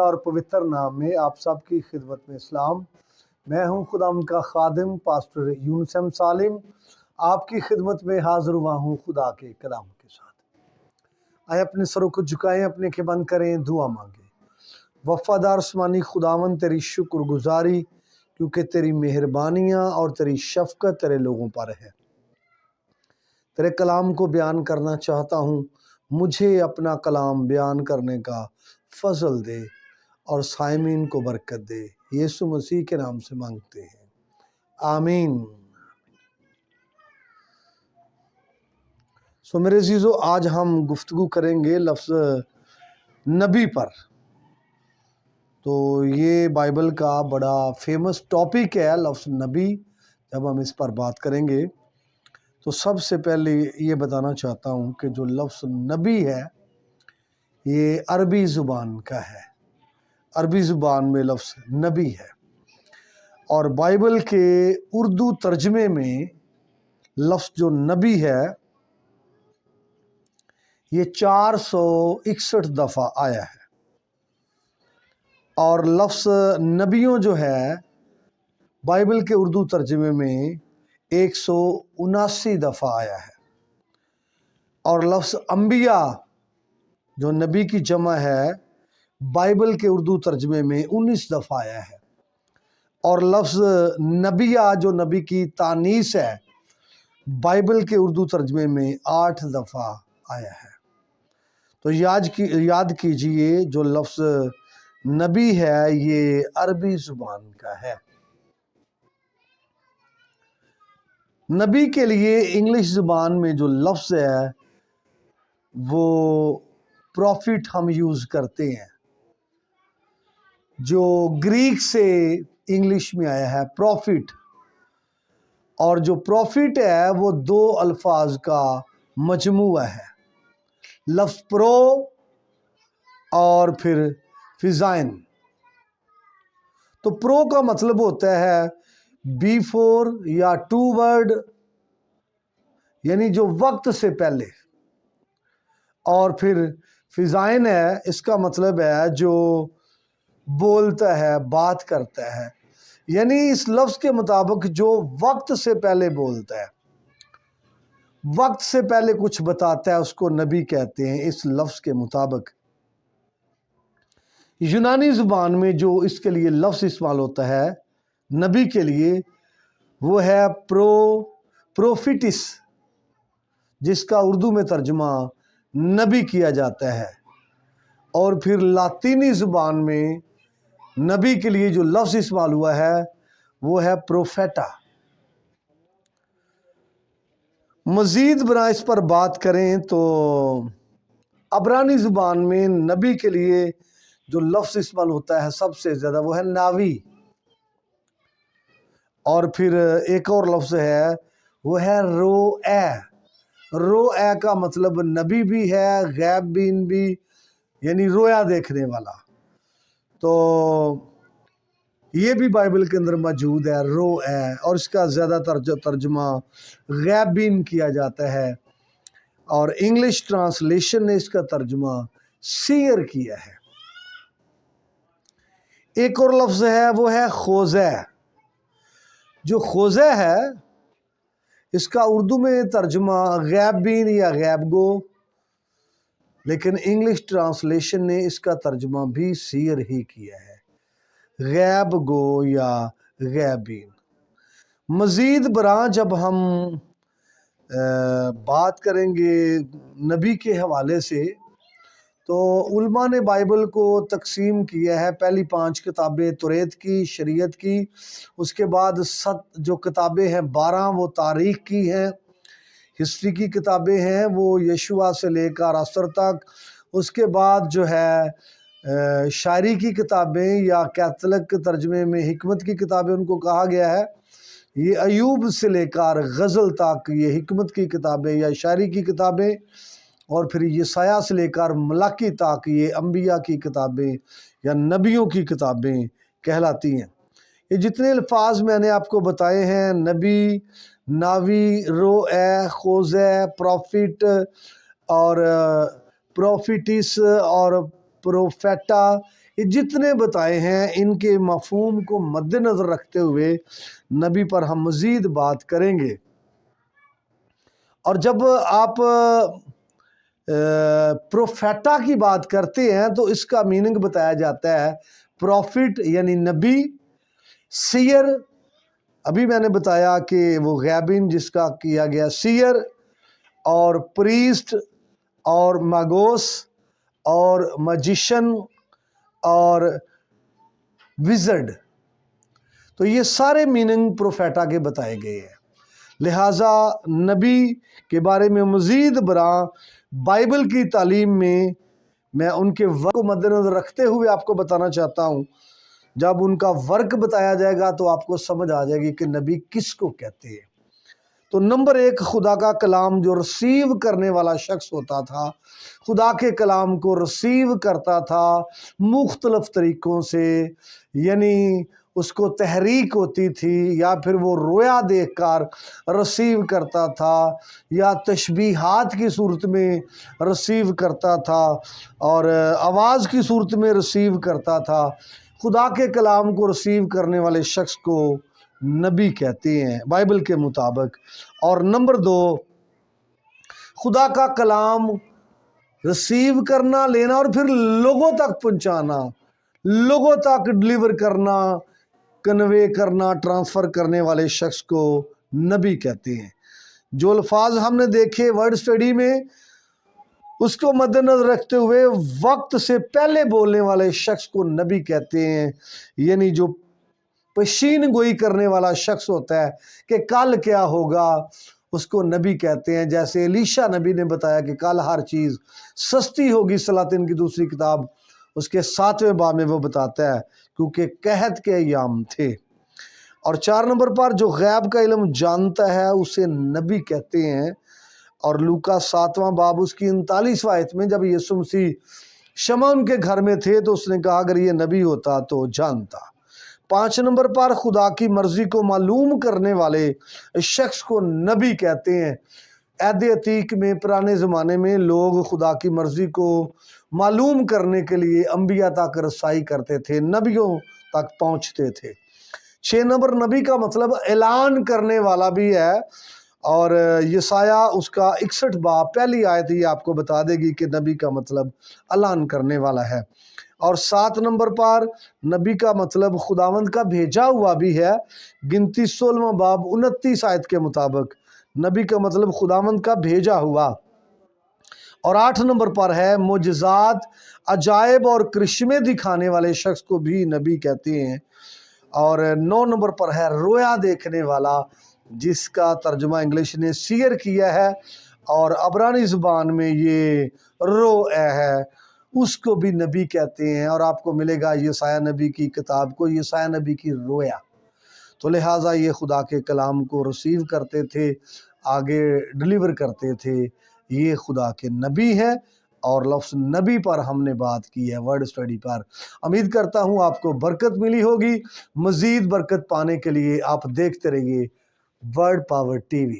زندہ اور پوتر نام میں آپ سب کی خدمت میں اسلام۔ میں ہوں خدا ان کا خادم پاسٹر یونس احمد سالم، آپ کی خدمت میں حاضر ہوا ہوں خدا کے کلام کے ساتھ۔ آئے اپنے سروں کو جھکائیں، اپنے کے بند کریں، دعا مانگیں۔ وفادار آسمانی خداوند، تیری شکر گزاری کیونکہ تیری مہربانیاں اور تیری شفقت تیرے لوگوں پر ہے۔ تیرے کلام کو بیان کرنا چاہتا ہوں، مجھے اپنا کلام بیان کرنے کا فضل دے اور سامعین کو برکت دے، یسوع مسیح کے نام سے مانگتے ہیں، آمین۔ میرے عزیزو، آج ہم گفتگو کریں گے لفظ نبی پر۔ تو یہ بائبل کا بڑا فیمس ٹاپک ہے لفظ نبی۔ جب ہم اس پر بات کریں گے تو سب سے پہلے یہ بتانا چاہتا ہوں کہ جو لفظ نبی ہے یہ عربی زبان کا ہے۔ عربی زبان میں لفظ نبی ہے، اور بائبل کے اردو ترجمے میں لفظ جو نبی ہے یہ 461 دفعہ آیا ہے، اور لفظ نبیوں جو ہے بائبل کے اردو ترجمے میں 179 دفعہ آیا ہے، اور لفظ انبیاء جو نبی کی جمع ہے بائبل کے اردو ترجمے میں 19 دفعہ آیا ہے، اور لفظ نبیہ جو نبی کی تانیث ہے بائبل کے اردو ترجمے میں 8 دفعہ آیا ہے۔ تو یاد کیجئے جو لفظ نبی ہے یہ عربی زبان کا ہے۔ نبی کے لیے انگلش زبان میں جو لفظ ہے وہ پروفٹ ہم یوز کرتے ہیں، جو گریک سے انگلش میں آیا ہے پروفٹ، اور جو پروفٹ ہے وہ 2 الفاظ کا مجموعہ ہے، لفظ پرو اور پھر فزائن۔ تو پرو کا مطلب ہوتا ہے بیفور یا ٹو ورڈ، یعنی جو وقت سے پہلے، اور پھر فزائن ہے، اس کا مطلب ہے جو بولتا ہے، بات کرتا ہے، یعنی اس لفظ کے مطابق جو وقت سے پہلے بولتا ہے، وقت سے پہلے کچھ بتاتا ہے، اس کو نبی کہتے ہیں اس لفظ کے مطابق۔ یونانی زبان میں جو اس کے لیے لفظ استعمال ہوتا ہے نبی کے لیے وہ ہے پروفیٹس، جس کا اردو میں ترجمہ نبی کیا جاتا ہے، اور پھر لاطینی زبان میں نبی کے لیے جو لفظ استعمال ہوا ہے وہ ہے پروفیٹا۔ مزید برآں اس پر بات کریں تو عبرانی زبان میں نبی کے لیے جو لفظ استعمال ہوتا ہے سب سے زیادہ وہ ہے ناوی، اور پھر ایک اور لفظ ہے وہ ہے روئے کا مطلب نبی بھی ہے، غیب بین بھی، یعنی رویا دیکھنے والا۔ تو یہ بھی بائبل کے اندر موجود ہے روئے، اور اس کا زیادہ ترجمہ غیب بین کیا جاتا ہے، اور انگلش ٹرانسلیشن نے اس کا ترجمہ سیر کیا ہے۔ ایک اور لفظ ہے وہ ہے خوزے۔ جو خوزے ہے اس کا اردو میں ترجمہ غیب بین یا غیب گو، لیکن انگلش ٹرانسلیشن نے اس کا ترجمہ بھی سیر ہی کیا ہے، غیب گو یا غیب بین۔ مزید برآں جب ہم بات کریں گے نبی کے حوالے سے تو علماء نے بائبل کو تقسیم کیا ہے، پہلی 5 کتابیں توریت کی، شریعت کی، اس کے بعد 7 جو کتابیں ہیں 12 وہ تاریخ کی ہیں، ہسٹری کی کتابیں ہیں وہ یشوع سے لے کر عصر تک، اس کے بعد جو ہے شاعری کی کتابیں یا کیتھولک ترجمے میں حکمت کی کتابیں ان کو کہا گیا ہے، یہ ایوب سے لے کر غزل تک یہ حکمت کی کتابیں یا شاعری کی کتابیں، اور پھر یسایہ سے لے کر ملاکی تک یہ انبیاء کی کتابیں یا نبیوں کی کتابیں کہلاتی ہیں۔ یہ جتنے الفاظ میں نے آپ کو بتائے ہیں، نبی، ناوی، روئے، خوزے، پروفٹ اور پروفیٹس اور پروفیٹا، کہ جتنے بتائے ہیں ان کے مفہوم کو مد نظر رکھتے ہوئے نبی پر ہم مزید بات کریں گے۔ اور جب آپ پروفیٹا کی بات کرتے ہیں تو اس کا میننگ بتایا جاتا ہے پروفٹ یعنی نبی، سیر ابھی میں نے بتایا کہ وہ غیبین جس کا کیا گیا سیر، اور پریسٹ اور ماگوس اور مجیشن اور وزرڈ، تو یہ سارے میننگ پروفیٹا کے بتائے گئے ہیں۔ لہٰذا نبی کے بارے میں مزید برآں بائبل کی تعلیم میں ان کے ورک کو مد نظر رکھتے ہوئے آپ کو بتانا چاہتا ہوں۔ جب ان کا ورک بتایا جائے گا تو آپ کو سمجھ آ جائے گی کہ نبی کس کو کہتے ہیں۔ تو نمبر ایک، خدا کا کلام جو ریسیو کرنے والا شخص ہوتا تھا، خدا کے کلام کو ریسیو کرتا تھا مختلف طریقوں سے، یعنی اس کو تحریک ہوتی تھی، یا پھر وہ رویا دیکھ کر ریسیو کرتا تھا، یا تشبیہات کی صورت میں ریسیو کرتا تھا، اور آواز کی صورت میں ریسیو کرتا تھا۔ خدا کے کلام کو ریسیو کرنے والے شخص کو نبی کہتے ہیں بائبل کے مطابق۔ اور نمبر دو، خدا کا کلام ریسیو کرنا، لینا اور پھر لوگوں تک پہنچانا، لوگوں تک ڈلیور کرنا، کنوے کرنا، ٹرانسفر کرنے والے شخص کو نبی کہتے ہیں۔ جو الفاظ ہم نے دیکھے ورڈ سٹڈی میں، اس کو مد نظر رکھتے ہوئے وقت سے پہلے بولنے والے شخص کو نبی کہتے ہیں، یعنی جو پیشین گوئی کرنے والا شخص ہوتا ہے کہ کل کیا ہوگا، اس کو نبی کہتے ہیں۔ جیسے الیشا نبی نے بتایا کہ کل ہر چیز سستی ہوگی، سلاطین کی دوسری کتاب اس کے 7ویں باب میں وہ بتاتا ہے، کیونکہ قحط کے ایام تھے۔ اور 4 نمبر پر جو غیب کا علم جانتا ہے اسے نبی کہتے ہیں۔ اور لوکا 7واں باب اس کی 39واں آیت میں جب یسوع مسیح شمعون کے گھر میں تھے تو اس نے کہا اگر یہ نبی ہوتا تو جانتا۔ 5 نمبر پر خدا کی مرضی کو معلوم کرنے والے شخص کو نبی کہتے ہیں۔ عہد عتیق میں، پرانے زمانے میں لوگ خدا کی مرضی کو معلوم کرنے کے لیے انبیاء تک رسائی کرتے تھے، نبیوں تک پہنچتے تھے۔ 6 نمبر، نبی کا مطلب اعلان کرنے والا بھی ہے، اور یسایہ اس کا 61 باب پہلی آیت یہ آپ کو بتا دے گی کہ نبی کا مطلب اعلان کرنے والا ہے۔ اور 7 نمبر پر نبی کا مطلب خداوند کا بھیجا ہوا بھی ہے، گنتی 16واں باب 29 آیت کے مطابق نبی کا مطلب خداوند کا بھیجا ہوا۔ اور 8 نمبر پر ہے معجزات، عجائب اور کرشمے دکھانے والے شخص کو بھی نبی کہتے ہیں۔ اور 9 نمبر پر ہے رویا دیکھنے والا، جس کا ترجمہ انگلش نے سیر کیا ہے، اور عبرانی زبان میں یہ روئے ہے، اس کو بھی نبی کہتے ہیں۔ اور آپ کو ملے گا یسایہ نبی کی کتاب کو، یسایہ نبی کی رویا۔ تو لہٰذا یہ خدا کے کلام کو ریسیو کرتے تھے، آگے ڈلیور کرتے تھے، یہ خدا کے نبی ہیں۔ اور لفظ نبی پر ہم نے بات کی ہے ورڈ سٹڈی پر۔ امید کرتا ہوں آپ کو برکت ملی ہوگی۔ مزید برکت پانے کے لیے آپ دیکھتے رہیے ورڈ پاور ٹی وی۔